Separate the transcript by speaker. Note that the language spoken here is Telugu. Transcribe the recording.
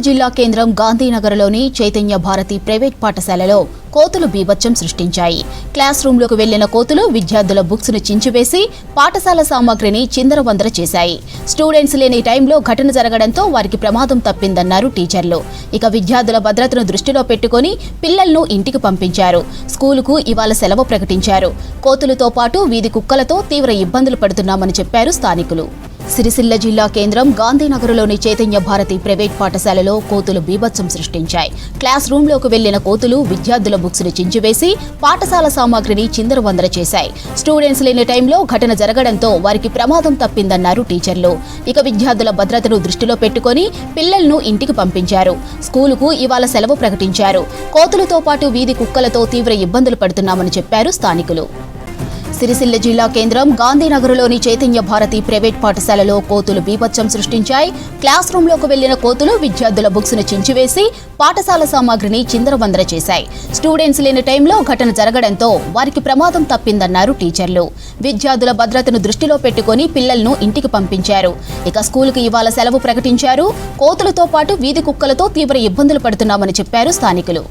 Speaker 1: జిల్లా కేంద్రం గాంధీనగర్లోని చైతన్య భారతి ప్రైవేట్ పాఠశాలలో కోతులు బీభత్సం సృష్టించాయి. క్లాస్ రూమ్లోకి వెళ్లిన కోతులు విద్యార్థుల బుక్స్ ను చించివేసి పాఠశాల సామాగ్రిని చిందరవందర చేశాయి. స్టూడెంట్స్ లేని టైంలో ఘటన జరగడంతో వారికి ప్రమాదం తప్పిందన్నారు టీచర్లు. ఇక విద్యార్థుల భద్రతను దృష్టిలో పెట్టుకుని పిల్లలను ఇంటికి పంపించారు. స్కూలుకు ఇవాళ సెలవు ప్రకటించారు. కోతులతో పాటు వీధి కుక్కలతో తీవ్ర ఇబ్బందులు పడుతున్నామని చెప్పారు స్థానికులు. సిరిసిల్ల జిల్లా కేంద్రం గాంధీనగర్లోని చైతన్య భారతి ప్రైవేట్ పాఠశాలలో కోతులు బీభత్సం సృష్టించాయి. క్లాస్ రూమ్లోకి వెళ్లిన కోతులు విద్యార్థుల బుక్స్ ను చించివేసి పాఠశాల సామాగ్రిని చిందరవందర చేశాయి. స్టూడెంట్స్ లేని టైంలో ఘటన జరగడంతో వారికి ప్రమాదం తప్పిందన్నారు టీచర్లు. ఇక విద్యార్థుల భద్రతను దృష్టిలో పెట్టుకుని పిల్లలను ఇంటికి పంపించారు. స్కూలుకు ఇవాళ సెలవు ప్రకటించారు. కోతులతో పాటు వీధి కుక్కలతో తీవ్ర ఇబ్బందులు పడుతున్నామని చెప్పారు స్థానికులు. సిరిసిల్ల జిల్లా కేంద్రం గాంధీనగర్లోని చైతన్య భారతి ప్రైవేట్ పాఠశాలలో కోతులు బీభత్సం సృష్టించాయి. క్లాస్ రూమ్లోకి వెళ్లిన కోతులు విద్యార్థుల బుక్స్ ను చించివేసి పాఠశాల సామాగ్రిని చిందరవందర చేశాయి. స్టూడెంట్స్ లేని టైంలో ఘటన జరగడంతో వారికి ప్రమాదం తప్పిందన్నారు టీచర్లు. విద్యార్థుల భద్రతను దృష్టిలో పెట్టుకుని పిల్లలను ఇంటికి పంపించారు. ఇక స్కూలుకు ఇవాళ సెలవు ప్రకటించారు. కోతులతో పాటు వీధి కుక్కలతో తీవ్ర ఇబ్బందులు పడుతున్నామని చెప్పారు స్థానికులు.